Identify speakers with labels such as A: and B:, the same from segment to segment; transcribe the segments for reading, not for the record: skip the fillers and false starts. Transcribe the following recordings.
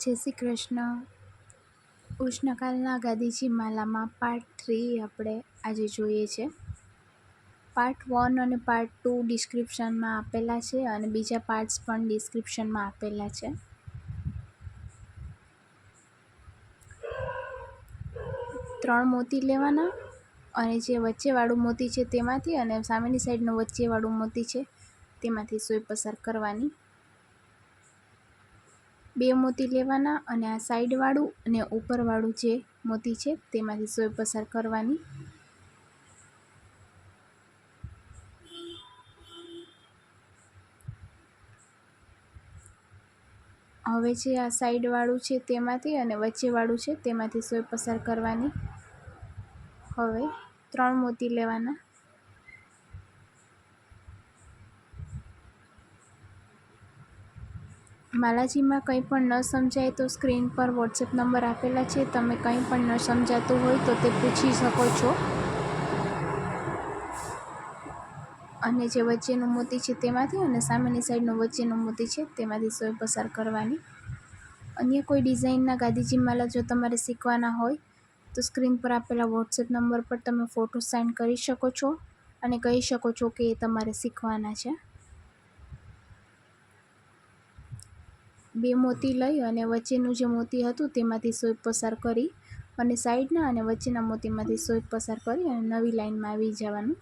A: જય શ્રી કૃષ્ણ. ઉષ્ણકાલના ગાદીજી માલામાં પાર્ટ 3 આપણે આજે જોઈએ છે. પાર્ટ 1 અને પાર્ટ 2 ડિસ્ક્રિપ્શનમાં આપેલા છે અને બીજા પાર્ટ્સ પણ ડિસ્ક્રિપ્શનમાં આપેલા છે. ત્રણ મોતી લેવાના અને જે વચ્ચેવાળું મોતી છે તેમાંથી અને સામેની સાઈડનું વચ્ચેવાળું મોતી છે તેમાંથી સોય પસાર કરવાની. બે મોતી લેવાના અને આ સાઈડવાળું અને ઉપરવાળું જે મોતી છે તેમાંથી સોય પસાર કરવાની. હવે જે આ સાઈડવાળું છે તેમાંથી અને વચ્ચેવાળું છે તેમાંથી સોય પસાર કરવાની. હવે 3 મોતી લેવાના. માલાજીમાં કંઈ પણ ન સમજાય તો સ્ક્રીન પર વોટ્સએપ નંબર આપેલા છે, તમે કંઈ પણ ન સમજાતું હોય તો તે પૂછી શકો છો. અને જે વચ્ચેનું મોતી છે તેમાંથી અને સામેની સાઈડનું વચ્ચેનું મોતી છે તેમાંથી સોય પસાર કરવાની. અન્ય કોઈ ડિઝાઇનના ગાદીજી માલા જો તમારે શીખવાના હોય તો સ્ક્રીન પર આપેલા વોટ્સએપ નંબર પર તમે ફોટો સેન્ડ કરી શકો છો અને કહી શકો છો કે એ તમારે શીખવાના છે. 2 મોતી લઈ અને વચ્ચેનું જે મોતી હતું તેમાંથી સોય પસાર કરી અને સાઈડના અને વચ્ચેના મોતીમાંથી સોય પસાર કરી અને નવી લાઈનમાં આવી જવાનું.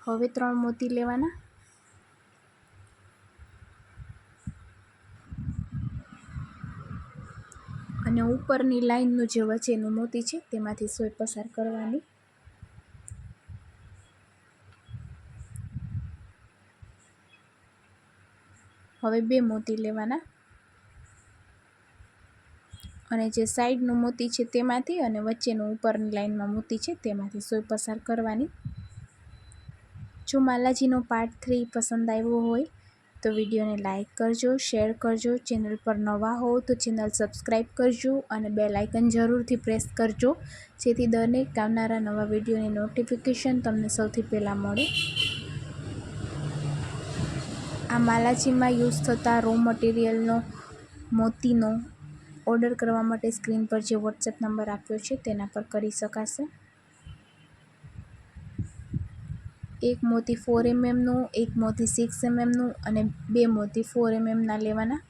A: હવે 3 મોતી લેવાના અને ઉપરની લાઈનનું જે વચ્ચેનું મોતી છે તેમાંથી સોય પસાર કરવાની. હવે 2 મોતી લેવાના અને જે સાઈડનું મોતી છે તેમાંથી અને વચ્ચેનું ઉપરની લાઈનમાં મોતી છે તેમાંથી સોય પસાર કરવાની. જો માલાજીનો પાર્ટ 3 પસંદ આવ્યો હોય તો વિડીયોને લાઈક કરજો, શેર કરજો. ચેનલ પર નવા હો તો ચેનલ સબસ્ક્રાઈબ કરજો અને બેલ આઇકન જરૂરથી પ્રેસ કરજો જેથી દરેક આવનારા નવા વિડીયોની નોટિફિકેશન તમને સૌથી પહેલાં મળે. આ માલાજીમાં યુઝ થતા રો મટીરિયલનો મોતીનો ઓર્ડર કરવા માટે સ્ક્રીન પર જે વોટ્સએપ નંબર આપ્યો છે તેના પર કરી શકાશે. એક મોતી 4 mmનું, એક મોતી 6 mmનું અને 2 મોતી 4 mmના લેવાના.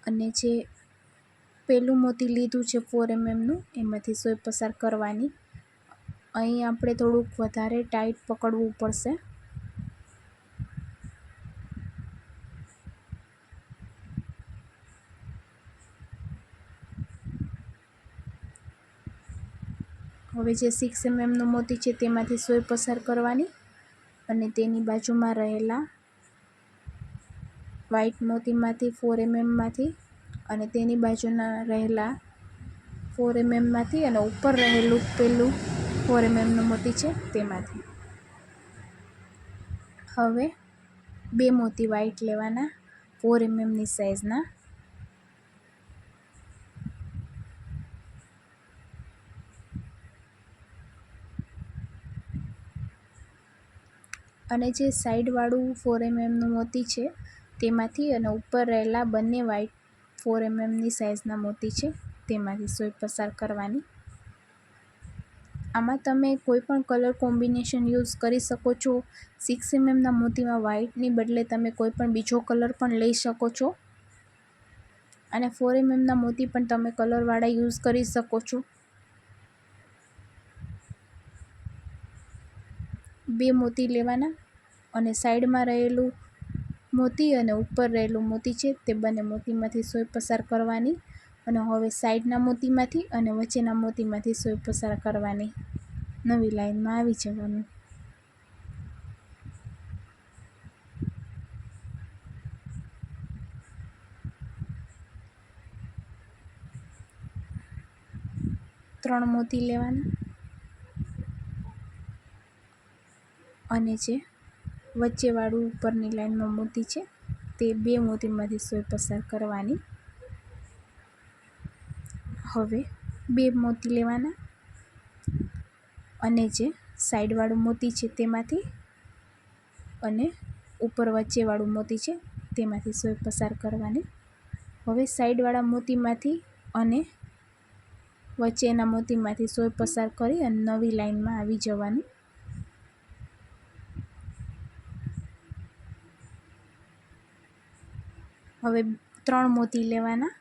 A: અને જે પેલું મોતી લીધું છે 4 mmનું એમાંથી સોય પસાર કરવાની. અહીં આપણે થોડુંક વધારે ટાઈટ પકડવું પડશે. હવે જે 6 mmનું મોતી છે તેમાંથી સોય પસાર કરવાની અને તેની બાજુમાં રહેલા વ્હાઈટ મોતીમાંથી 4 mmમાંથી અને તેની બાજુના રહેલા 4 mmમાંથી અને ઉપર રહેલું પેલું 4 mmનું મોતી છે તેમાંથી. હવે 2 મોતી વ્હાઈટ લેવાના 4 mmની સાઈઝના અને જે સાઈડવાળું 4 mmનું મોતી છે તેમાંથી અને ઉપર રહેલા બંને વ્હાઈટ 4 mmની સાઈઝના મોતી છે તેમાંથી સોય પસાર કરવાની. આમાં તમે કોઈ પણ કલર કોમ્બિનેશન યુઝ કરી શકો છો. 6 mmના મોતીમાં વ્હાઈટની બદલે તમે કોઈ પણ બીજો કલર પણ લઈ શકો છો અને 4 mmના મોતી પણ તમે કલરવાળા યુઝ કરી શકો છો. 2 મોતી લેવાના અને સાઈડમાં રહેલું મોતી અને ઉપર રહેલું મોતી છે તે બંને મોતીમાંથી સોય પસાર કરવાની અને હવે સાઈડના મોતીમાંથી અને વચ્ચેના મોતીમાંથી સોય પસાર કરવાની. નવી લાઈનમાં આવી જવાનું. ત્રણ મોતી લેવાના અને જે વચ્ચેવાળું ઉપરની લાઈનમાં મોતી છે તે 2 મોતીમાંથી સોય પસાર કરવાની. હવે 2 મોતી લેવાના અને જે સાઈડવાળું મોતી છે તેમાંથી અને ઉપર વચ્ચેવાળું મોતી છે તેમાંથી સોય પસાર કરવાની. હવે સાઈડવાળા મોતીમાંથી અને વચ્ચેના મોતીમાંથી સોય પસાર કરી અને નવી લાઈનમાં આવી જવાનું. હવે 3 મોતી લેવાના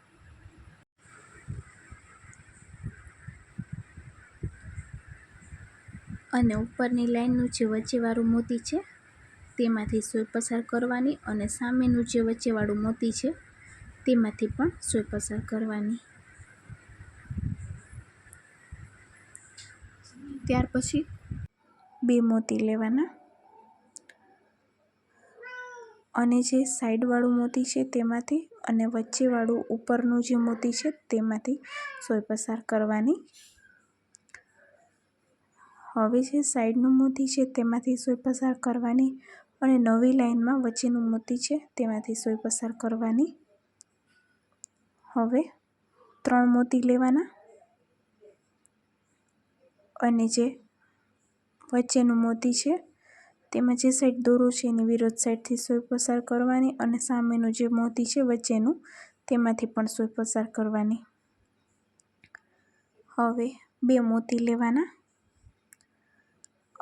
A: અને ઉપરની લાઈનનું જે વચ્ચેવાળું મોતી છે તેમાંથી સોય પસાર કરવાની અને સામેનું જે વચ્ચેવાળું મોતી છે તેમાંથી પણ સોય પસાર કરવાની. ત્યાર પછી 2 મોતી લેવાના અને જે સાઈડવાળું મોતી છે તેમાંથી અને વચ્ચેવાળું ઉપરનું જે મોતી છે તેમાંથી સોય પસાર કરવાની. હવે જે સાઈડનું મોતી છે તેમાંથી સોય પસાર કરવાની અને નવી લાઈનમાં વચ્ચેનું મોતી છે તેમાંથી સોય પસાર કરવાની. હવે 3 મોતી લેવાના અને જે વચ્ચેનું મોતી છે તેમાં જે સાઈડ દોરો છે એની વિરુદ્ધ સાઈડથી સોય પસાર કરવાની અને સામેનું જે મોતી છે વચ્ચેનું તેમાંથી પણ સોય પસાર કરવાની. હવે 2 મોતી લેવાના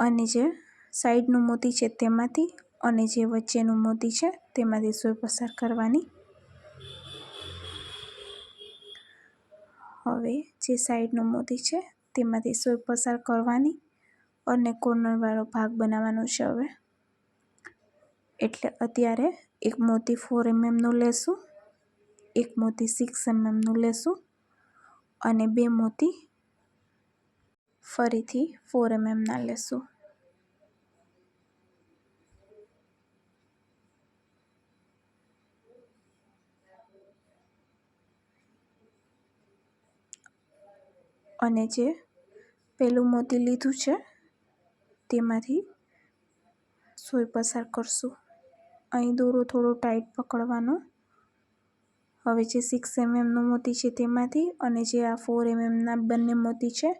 A: અને જે સાઈડનું મોતી છે તેમાંથી અને જે વચ્ચેનું મોતી છે તેમાંથી સોય પસાર કરવાની. હવે જે સાઈડનું મોતી છે તેમાંથી સોય પસાર કરવાની અને કોર્નરવાળો ભાગ બનાવવાનો છે. હવે એટલે અત્યારે એક મોતી 4 mm નું લેશું, એક મોતી 6 mm નું લેશું અને 2 મોતી ફરીથી 4 mm ના લેશું. અને જે પેલું મોતી લીધું છે તેમાંથી સોય પસાર કરશું. અહીં દોરો થોડો ટાઈટ પકડવાનો. હવે જે 6 mm નું મોતી છે તેમાંથી અને જે આ 4 mm ના બંને મોતી છે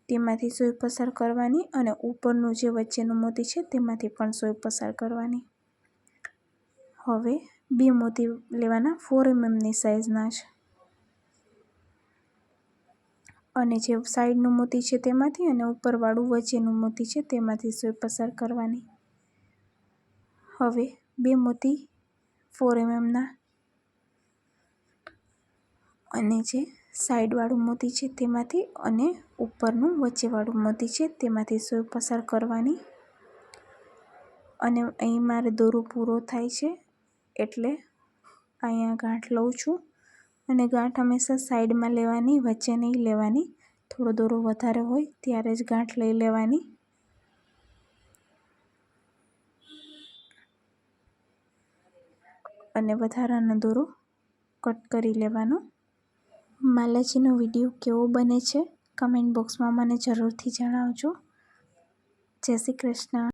A: તેમાંથી સોય પસાર કરવાની અને ઉપરનું જે વચ્ચેનું મોતી છે તેમાંથી પણ સોય પસાર કરવાની. હવે 2 મોતી લેવાના 4 mm ની સાઈઝના છે અને જે સાઈડનું મોતી છે તેમાંથી અને ઉપરવાળું વચ્ચેનું મોતી છે તેમાંથી સોય પસાર કરવાની. હવે 2 મોતી 4 mm ના અને જે સાઈડવાળું મોતી છે તેમાંથી અને ઉપરનું વચ્ચેવાળું મોતી છે તેમાંથી સોય પસાર કરવાની. અને અહીં મારે દોરો પૂરો થાય છે એટલે અહીંયા ગાંઠ લઉં છું અને ગાંઠ હંમેશા સાઈડમાં લેવાની, વચ્ચે નહીં લેવાની. થોડો દોરો વધારે હોય ત્યારે જ ગાંઠ લઈ લેવાની. અને વધારાનો દોરો કટ કરી લેવાનો. માલાજીનો વિડીયો કેવો બને છે કમેન્ટ બોક્સમાં મને જરૂરથી જણાવજો. જય શ્રી કૃષ્ણ.